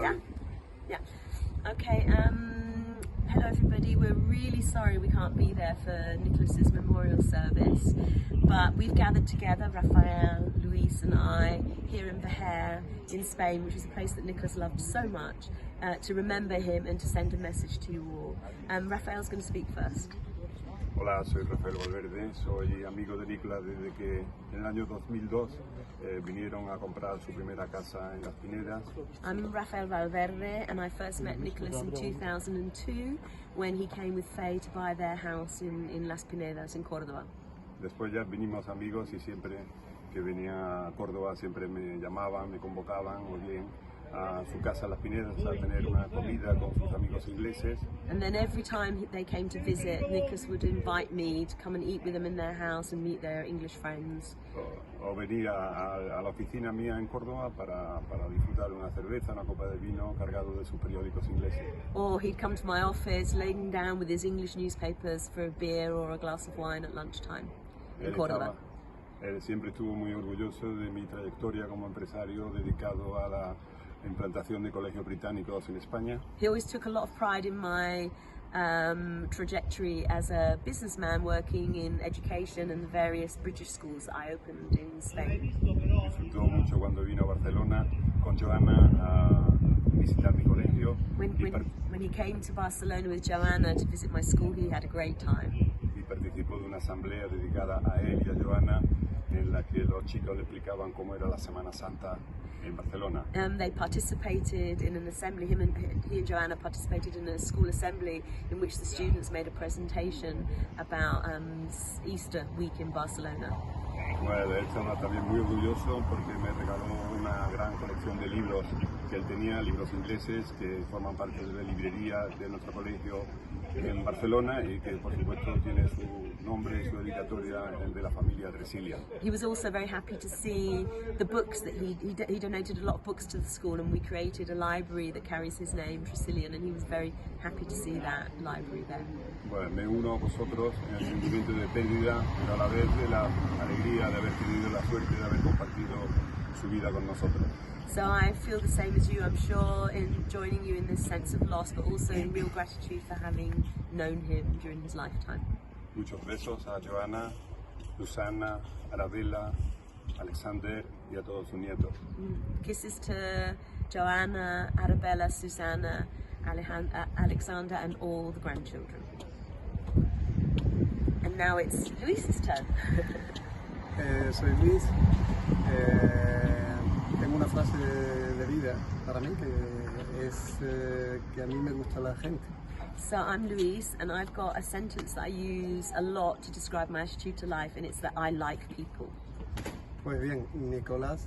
Yeah? Yeah. Okay, hello everybody. We're really sorry we can't be there for Nicholas's memorial service, but we've gathered together, Rafael, Luis and I, here in Valverde in Spain, which is a place that Nicholas loved so much, to remember him and to send a message to you all. Rafael's going to speak first. Hola, soy Rafael Valverde, soy amigo de Nicholas desde que en el año 2002 vinieron a comprar su primera casa en Las Pinedas. I'm Rafael Valverde and I first met Nicholas in 2002 when he came with Faye to buy their house in Las Pinedas in Córdoba. Después ya vinimos amigos y siempre que venía a Córdoba siempre me llamaban, me convocaban o bien a su casa Las Pinedas a tener una comida con sus amigos ingleses. And then every time they came to visit, Nicholas would invite me to come and eat with them in their house and meet their English friends. O venir a la oficina mía en Córdoba para disfrutar una cerveza, una copa de vino cargado de sus periódicos ingleses. Or he'd come to my office laden down with his English newspapers for a beer or a glass of wine at lunchtime in Córdoba. Él siempre estuvo muy orgulloso de mi trayectoria como empresario dedicado a la implantación de colegios británicos en España. He always took a lot of pride in my trajectory as a businessman working in education and the various British schools that I opened in Spain. Disfrutó mucho cuando vino a Barcelona con Joana a visitar mi colegio. When he came to Barcelona with Joanna to visit my school, he had a great time. Y participó de una asamblea dedicada a él y a Joana en la que los chicos le explicaban cómo era la Semana Santa in Barcelona. They participated in an assembly, he and Joanna participated in a school assembly in which the students made a presentation about Easter week in Barcelona. Bueno, él estaba también muy orgulloso porque me regaló una gran colección de libros que él tenía, libros ingleses que forman parte de la librería de nuestro colegio en Barcelona y que por supuesto tiene su nombre y su dedicatoria, el de la familia Tresilian. He was also very happy to see the books that he donated a lot of books to the school, and we created a library that carries his name, Tresilian, and he was very happy to see that library there. Bueno, me uno a vosotros en el sentimiento de pérdida, pero a la vez de la alegría de haber tenido la suerte de haber compartido su vida con nosotros. So I feel the same as you, I'm sure, in joining you in this sense of loss, but also in real gratitude for having known him during his lifetime. Muchos besos a Joana, Susana, Arabella, Alexander y a todos sus nietos. Kisses to Joanna, Arabella, Susanna, Alexander and all the grandchildren. And now it's Luis's turn. Soy Luis. Tengo una frase de vida para mí que es que a mí me gusta la gente. So I'm Luis and I've got a sentence that I use a lot to describe my attitude to life, and it's that I like people. Pues bien, Nicolás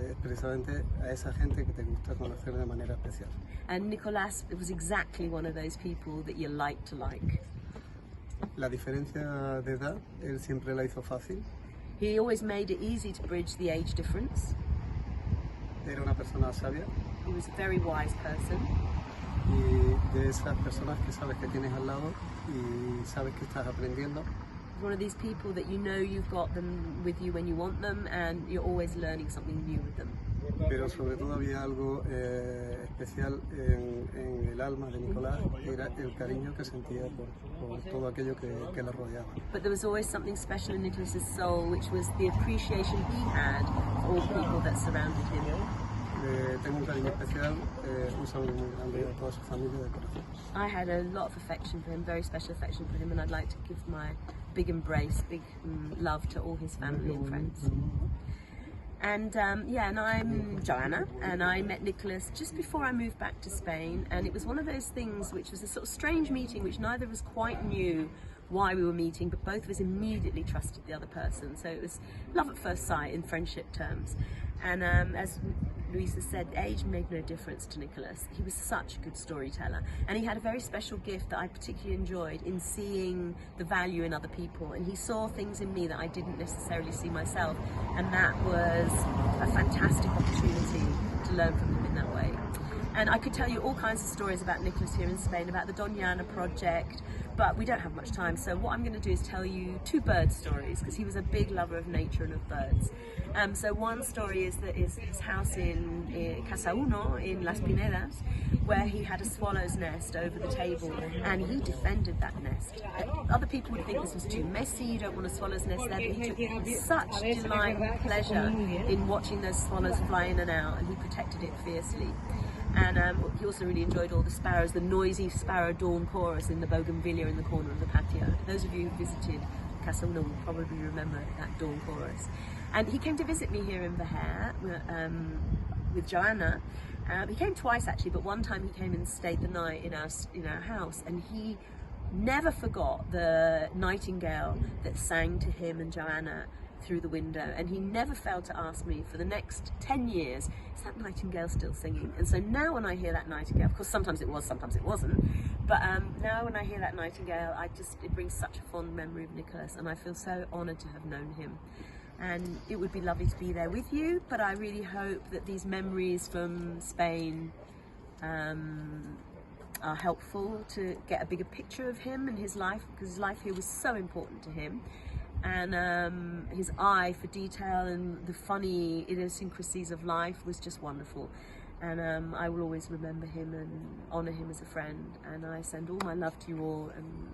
es precisamente a esa gente que te gusta conocer de manera especial. And Nicholas was exactly one of those people that you like to like. La diferencia de edad, él siempre la hizo fácil. He always made it easy to bridge the age difference. Era una persona sabia. He was a very wise person. Y de esas personas que sabes que tienes al lado y sabes que estás aprendiendo. One of these people that you know you've got them with you when you want them and you're always learning something new with them. Pero sobre todo había algo especial en el alma de Nicolás, que era el cariño que sentía por todo aquello que le rodeaba. But there was always something special in Nicholas's soul, which was the appreciation he had for all the people that surrounded him. Tengo un cariño especial, un saludo muy grande a toda su familia de corazón. I had a lot of affection for him, very special affection for him, and I'd like to give my big embrace, big love to all his family and friends. And and I'm Joanna, and I met Nicholas just before I moved back to Spain, and it was one of those things which was a sort of strange meeting which neither of us quite knew why we were meeting, but both of us immediately trusted the other person. So it was love at first sight in friendship terms. And as Luisa said, age made no difference to Nicholas. He was such a good storyteller, and he had a very special gift that I particularly enjoyed in seeing the value in other people, and he saw things in me that I didn't necessarily see myself, and that was a fantastic opportunity to learn from him in that way. And I could tell you all kinds of stories about Nicholas here in Spain, about the Doñana project, but we don't have much time. So what I'm going to do is tell you 2 bird stories, because he was a big lover of nature and of birds. So one story is that his house in Casa Uno in Las Pinedas, where he had a swallow's nest over the table, and he defended that nest. Other people would think this was too messy, you don't want a swallow's nest there, but he took such delight and pleasure in watching those swallows fly in and out, and he protected it fiercely. And he also really enjoyed all the sparrows, the noisy sparrow dawn chorus in the bougainvillea in the corner of the patio. Those of you who visited Casa Uno will probably remember that dawn chorus. And he came to visit me here in Valverde with Joanna. He came twice actually, but one time he came and stayed the night in our house, and he never forgot the nightingale that sang to him and Joanna through the window, and he never failed to ask me for the next 10 years, is that nightingale still singing? And so now when I hear that nightingale, of course sometimes it was, sometimes it wasn't, but now when I hear that nightingale, it brings such a fond memory of Nicholas, and I feel so honoured to have known him. And it would be lovely to be there with you, but I really hope that these memories from Spain are helpful to get a bigger picture of him and his life, because his life here was so important to him. And his eye for detail and the funny idiosyncrasies of life was just wonderful. And I will always remember him and honour him as a friend. And I send all my love to you all. And